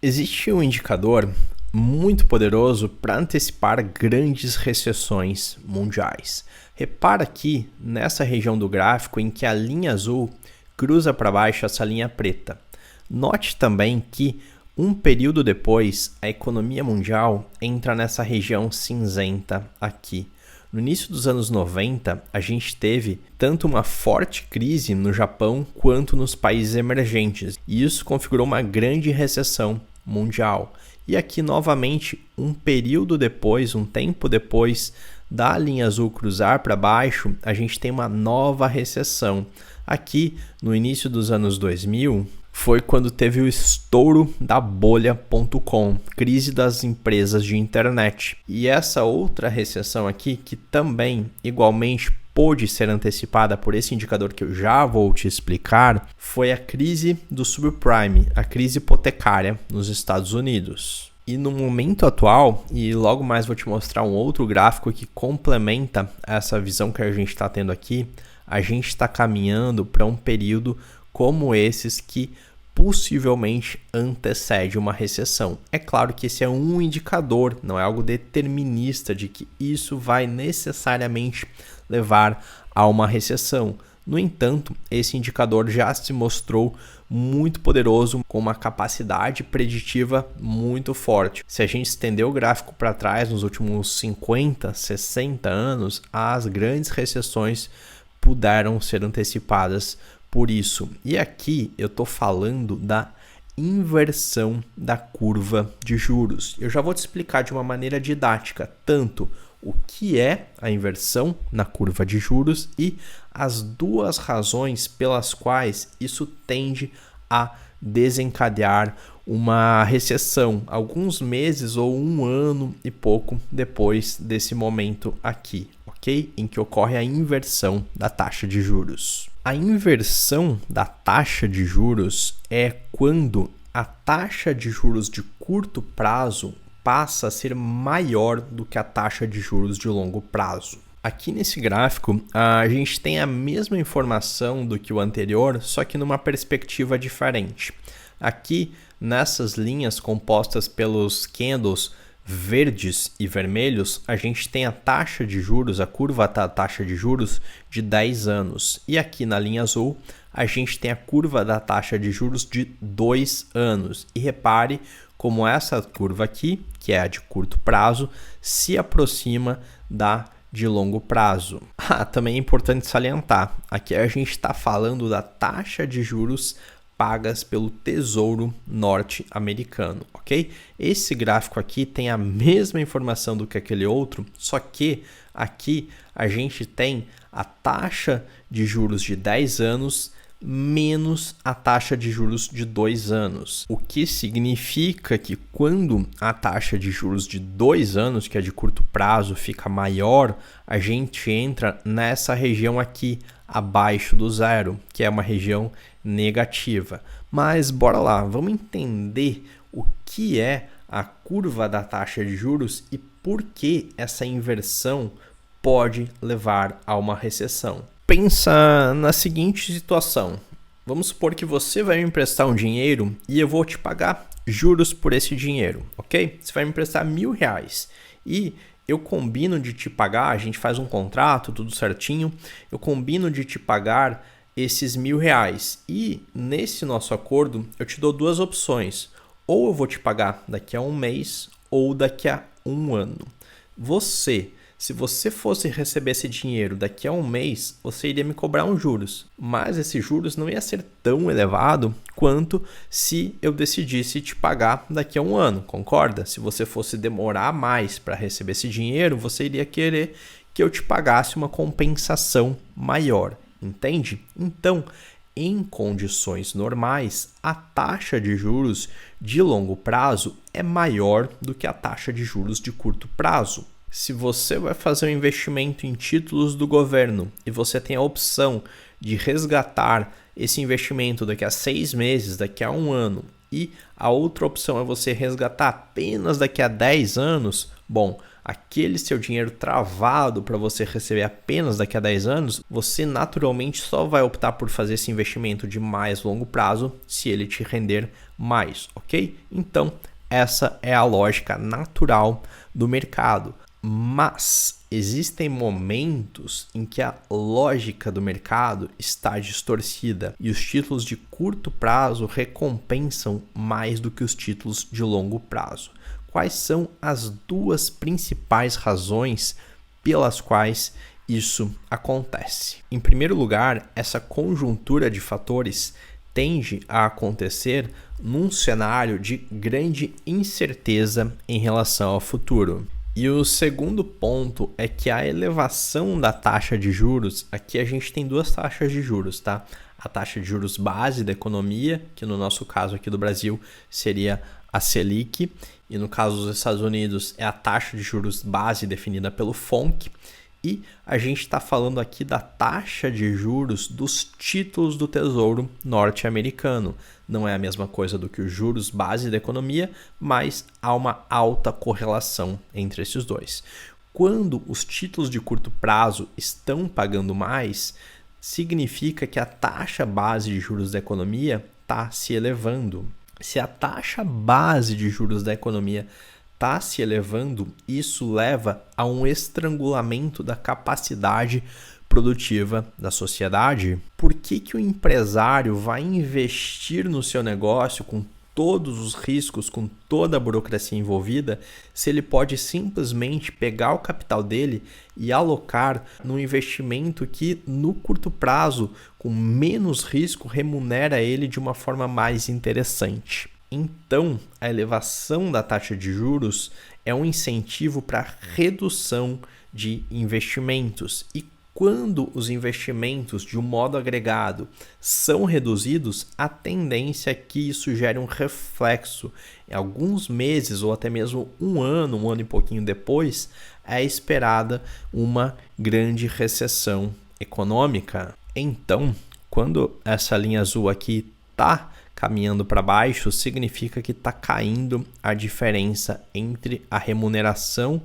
Existe um indicador muito poderoso para antecipar grandes recessões mundiais. Repara aqui nessa região do gráfico em que a linha azul cruza para baixo essa linha preta. Note também que um período depois a economia mundial entra nessa região cinzenta aqui. No início dos anos 90, a gente teve tanto uma forte crise no Japão quanto nos países emergentes, e isso configurou uma grande recessão mundial. E aqui novamente, um período depois, um tempo depois da linha azul cruzar para baixo, a gente tem uma nova recessão. Aqui, no início dos anos 2000, foi quando teve o estouro da bolha.com, crise das empresas de internet. E essa outra recessão aqui, que também igualmente pôde ser antecipada por esse indicador que eu já vou te explicar, foi a crise do subprime, a crise hipotecária nos Estados Unidos. E no momento atual, e logo mais vou te mostrar um outro gráfico que complementa essa visão que a gente está tendo aqui, a gente está caminhando para um período como esses que possivelmente antecede uma recessão. É claro que esse é um indicador, não é algo determinista de que isso vai necessariamente levar a uma recessão. No entanto, esse indicador já se mostrou muito poderoso, com uma capacidade preditiva muito forte. Se a gente estender o gráfico para trás nos últimos 50, 60 anos, as grandes recessões puderam ser antecipadas por isso. E aqui eu estou falando da inversão da curva de juros. Eu já vou te explicar de uma maneira didática tanto o que é a inversão na curva de juros e as duas razões pelas quais isso tende a desencadear uma recessão, alguns meses ou um ano e pouco depois desse momento aqui, ok? Em que ocorre a inversão da taxa de juros. A inversão da taxa de juros é quando a taxa de juros de curto prazo passa a ser maior do que a taxa de juros de longo prazo. Aqui nesse gráfico, a gente tem a mesma informação do que o anterior, só que numa perspectiva diferente. Aqui, nessas linhas compostas pelos candles verdes e vermelhos, a gente tem a taxa de juros, a curva da taxa de juros de 10 anos. E aqui na linha azul, a gente tem a curva da taxa de juros de 2 anos. E repare como essa curva aqui, que é a de curto prazo, se aproxima da de longo prazo. Também é importante salientar, aqui a gente está falando da taxa de juros pagas pelo Tesouro norte-americano, ok? Esse gráfico aqui tem a mesma informação do que aquele outro, só que aqui a gente tem a taxa de juros de 10 anos menos a taxa de juros de 2 anos. O que significa que quando a taxa de juros de 2 anos, que é de curto prazo, fica maior, a gente entra nessa região aqui, abaixo do zero, que é uma região negativa. Mas bora lá, vamos entender o que é a curva da taxa de juros e por que essa inversão pode levar a uma recessão. Pensa na seguinte situação. Vamos supor que você vai me emprestar um dinheiro e eu vou te pagar juros por esse dinheiro, ok? Você vai me emprestar R$1.000 e eu combino de te pagar, a gente faz um contrato, tudo certinho, eu combino de te pagar esses R$1.000 e nesse nosso acordo eu te dou duas opções. Ou eu vou te pagar daqui a um mês ou daqui a um ano. Se você fosse receber esse dinheiro daqui a um mês, você iria me cobrar uns juros. Mas esses juros não ia ser tão elevado quanto se eu decidisse te pagar daqui a um ano, concorda? Se você fosse demorar mais para receber esse dinheiro, você iria querer que eu te pagasse uma compensação maior, entende? Então, em condições normais, a taxa de juros de longo prazo é maior do que a taxa de juros de curto prazo. Se você vai fazer um investimento em títulos do governo e você tem a opção de resgatar esse investimento daqui a 6 meses, daqui a um ano, e a outra opção é você resgatar apenas daqui a 10 anos, bom, aquele seu dinheiro travado para você receber apenas daqui a 10 anos, você naturalmente só vai optar por fazer esse investimento de mais longo prazo se ele te render mais, ok? Então, essa é a lógica natural do mercado. Mas existem momentos em que a lógica do mercado está distorcida e os títulos de curto prazo recompensam mais do que os títulos de longo prazo. Quais são as duas principais razões pelas quais isso acontece? Em primeiro lugar, essa conjuntura de fatores tende a acontecer num cenário de grande incerteza em relação ao futuro. E o segundo ponto é que a elevação da taxa de juros, aqui a gente tem duas taxas de juros, tá? A taxa de juros base da economia, que no nosso caso aqui do Brasil seria a Selic, e no caso dos Estados Unidos é a taxa de juros base definida pelo FONC, e a gente está falando aqui da taxa de juros dos títulos do Tesouro norte-americano. Não é a mesma coisa do que os juros base da economia, mas há uma alta correlação entre esses dois. Quando os títulos de curto prazo estão pagando mais, significa que a taxa base de juros da economia está se elevando. Se a taxa base de juros da economia está se elevando, isso leva a um estrangulamento da capacidade produtiva da sociedade. Por que o empresário vai investir no seu negócio com todos os riscos, com toda a burocracia envolvida, se ele pode simplesmente pegar o capital dele e alocar num investimento que, no curto prazo, com menos risco, remunera ele de uma forma mais interessante? Então, a elevação da taxa de juros é um incentivo para a redução de investimentos. E quando os investimentos, de um modo agregado, são reduzidos, a tendência é que isso gere um reflexo. Em alguns meses ou até mesmo um ano e pouquinho depois, é esperada uma grande recessão econômica. Então, quando essa linha azul aqui está caminhando para baixo, significa que está caindo a diferença entre a remuneração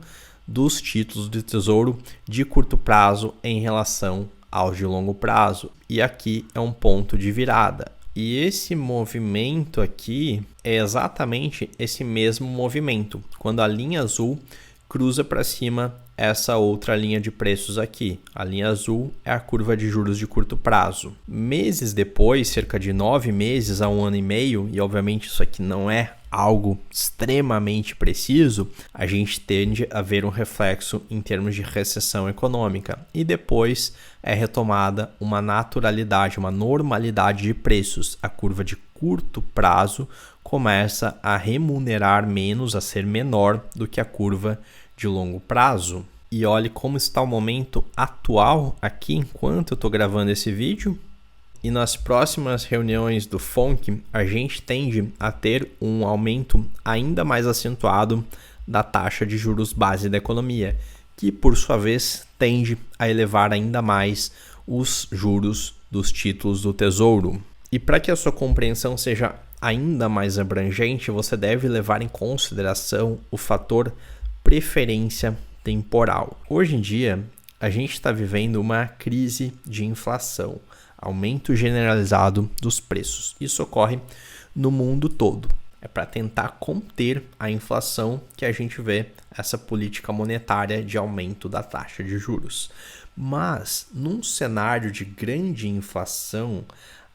dos títulos de tesouro de curto prazo em relação aos de longo prazo. E aqui é um ponto de virada. E esse movimento aqui é exatamente esse mesmo movimento, quando a linha azul cruza para cima essa outra linha de preços aqui. A linha azul é a curva de juros de curto prazo. Meses depois, cerca de 9 meses a 1 ano e meio, e obviamente isso aqui não é algo extremamente preciso, a gente tende a ver um reflexo em termos de recessão econômica. E depois é retomada uma naturalidade, uma normalidade de preços. A curva de curto prazo começa a remunerar menos, a ser menor do que a curva de longo prazo. E olhe como está o momento atual aqui enquanto eu estou gravando esse vídeo. E nas próximas reuniões do FONC, a gente tende a ter um aumento ainda mais acentuado da taxa de juros base da economia, que por sua vez tende a elevar ainda mais os juros dos títulos do Tesouro. E para que a sua compreensão seja ainda mais abrangente, você deve levar em consideração o fator preferência temporal. Hoje em dia, a gente está vivendo uma crise de inflação, aumento generalizado dos preços. Isso ocorre no mundo todo. É para tentar conter a inflação que a gente vê essa política monetária de aumento da taxa de juros. Mas, num cenário de grande inflação,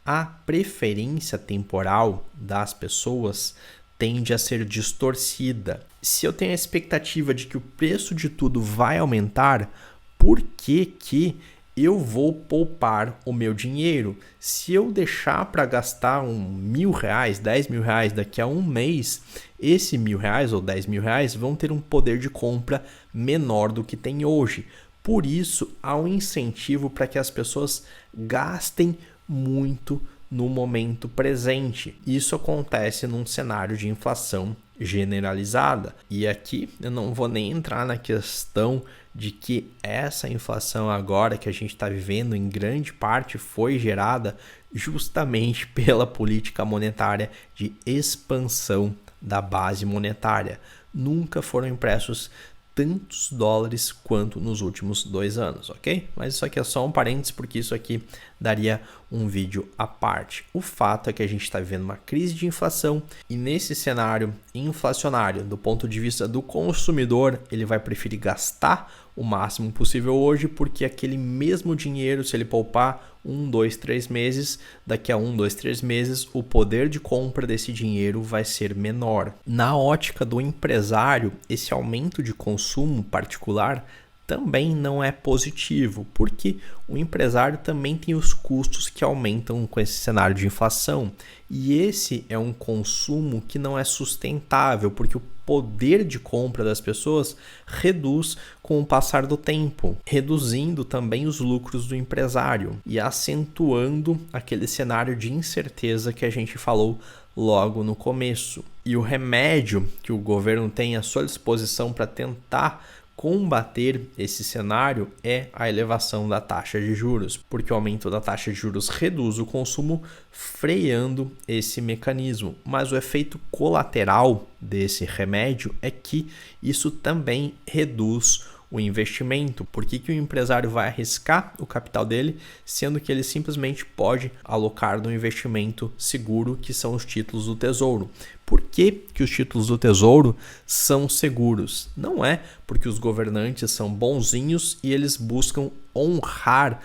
a preferência temporal das pessoas tende a ser distorcida. Se eu tenho a expectativa de que o preço de tudo vai aumentar, por que eu vou poupar o meu dinheiro? Se eu deixar para gastar R$1.000, R$10.000 daqui a um mês, esse R$1.000 ou R$10.000 vão ter um poder de compra menor do que tem hoje. Por isso, há um incentivo para que as pessoas gastem muito no momento presente. Isso acontece num cenário de inflação generalizada. E aqui eu não vou nem entrar na questão de que essa inflação agora que a gente está vivendo em grande parte foi gerada justamente pela política monetária de expansão da base monetária. Nunca foram impressos tantos dólares quanto nos últimos 2 anos, ok? Mas isso aqui é só um parênteses, porque isso aqui daria um vídeo à parte. O fato é que a gente está vivendo uma crise de inflação e nesse cenário inflacionário, do ponto de vista do consumidor, ele vai preferir gastar o máximo possível hoje, porque aquele mesmo dinheiro, se ele poupar 1, 2, 3 meses, daqui a 1, 2, 3 meses, o poder de compra desse dinheiro vai ser menor. Na ótica do empresário, esse aumento de consumo particular também não é positivo, porque o empresário também tem os custos que aumentam com esse cenário de inflação. E esse é um consumo que não é sustentável, porque o poder de compra das pessoas reduz com o passar do tempo, reduzindo também os lucros do empresário e acentuando aquele cenário de incerteza que a gente falou logo no começo. E o remédio que o governo tem à sua disposição para tentar combater esse cenário é a elevação da taxa de juros, porque o aumento da taxa de juros reduz o consumo, freando esse mecanismo. Mas o efeito colateral desse remédio é que isso também reduz o investimento. Por que o empresário vai arriscar o capital dele, sendo que ele simplesmente pode alocar no investimento seguro, que são os títulos do Tesouro? Por que os títulos do Tesouro são seguros? Não é porque os governantes são bonzinhos e eles buscam honrar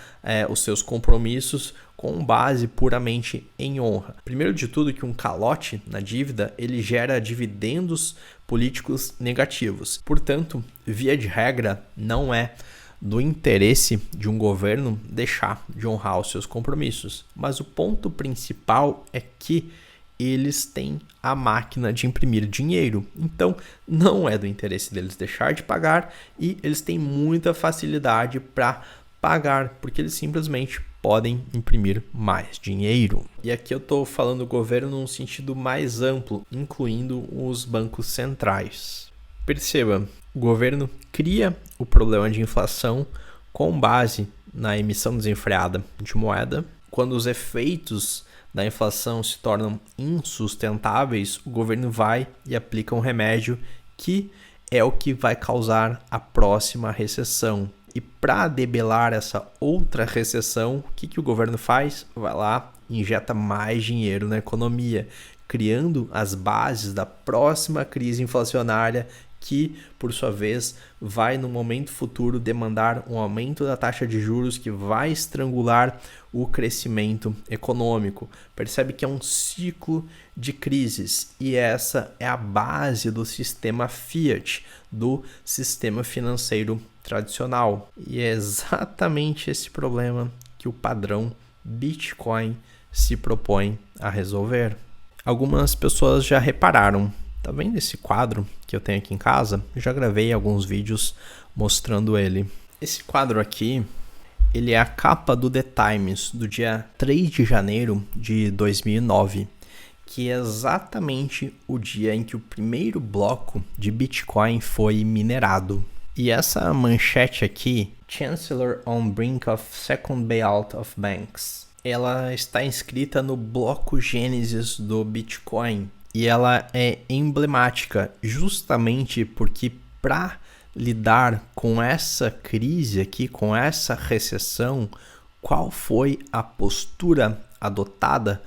os seus compromissos com base puramente em honra. Primeiro de tudo, que um calote na dívida ele gera dividendos políticos negativos. Portanto, via de regra, não é do interesse de um governo deixar de honrar os seus compromissos. Mas o ponto principal é que eles têm a máquina de imprimir dinheiro. Então, não é do interesse deles deixar de pagar e eles têm muita facilidade para pagar, porque eles simplesmente podem imprimir mais dinheiro. E aqui eu estou falando do governo num sentido mais amplo, incluindo os bancos centrais. Perceba, o governo cria o problema de inflação com base na emissão desenfreada de moeda. Quando os efeitos da inflação se tornam insustentáveis, o governo vai e aplica um remédio que é o que vai causar a próxima recessão. E para debelar essa outra recessão, o que o governo faz? Vai lá e injeta mais dinheiro na economia, criando as bases da próxima crise inflacionária que, por sua vez, vai no momento futuro demandar um aumento da taxa de juros que vai estrangular o crescimento econômico. Percebe que é um ciclo de crises e essa é a base do sistema fiat, do sistema financeiro tradicional. E é exatamente esse problema que o padrão Bitcoin se propõe a resolver. Algumas pessoas já repararam. Tá vendo esse quadro que eu tenho aqui em casa? Eu já gravei alguns vídeos mostrando ele. Esse quadro aqui, ele é a capa do The Times do dia 3 de janeiro de 2009, que é exatamente o dia em que o primeiro bloco de Bitcoin foi minerado. E essa manchete aqui, Chancellor on brink of second bailout of banks, ela está inscrita no bloco Gênesis do Bitcoin. E ela é emblemática justamente porque para lidar com essa crise aqui, com essa recessão, qual foi a postura adotada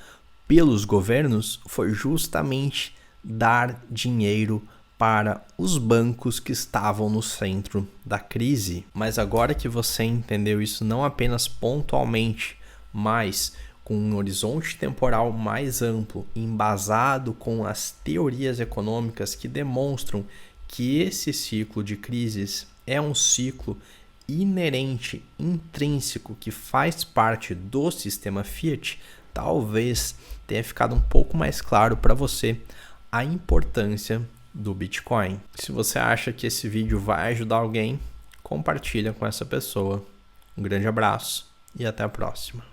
pelos governos? Foi justamente dar dinheiro para os bancos que estavam no centro da crise. Mas agora que você entendeu isso não apenas pontualmente, mas com um horizonte temporal mais amplo, embasado com as teorias econômicas que demonstram que esse ciclo de crises é um ciclo inerente, intrínseco, que faz parte do sistema Fiat, talvez tenha ficado um pouco mais claro para você a importância do Bitcoin. Se você acha que esse vídeo vai ajudar alguém, compartilha com essa pessoa. Um grande abraço e até a próxima.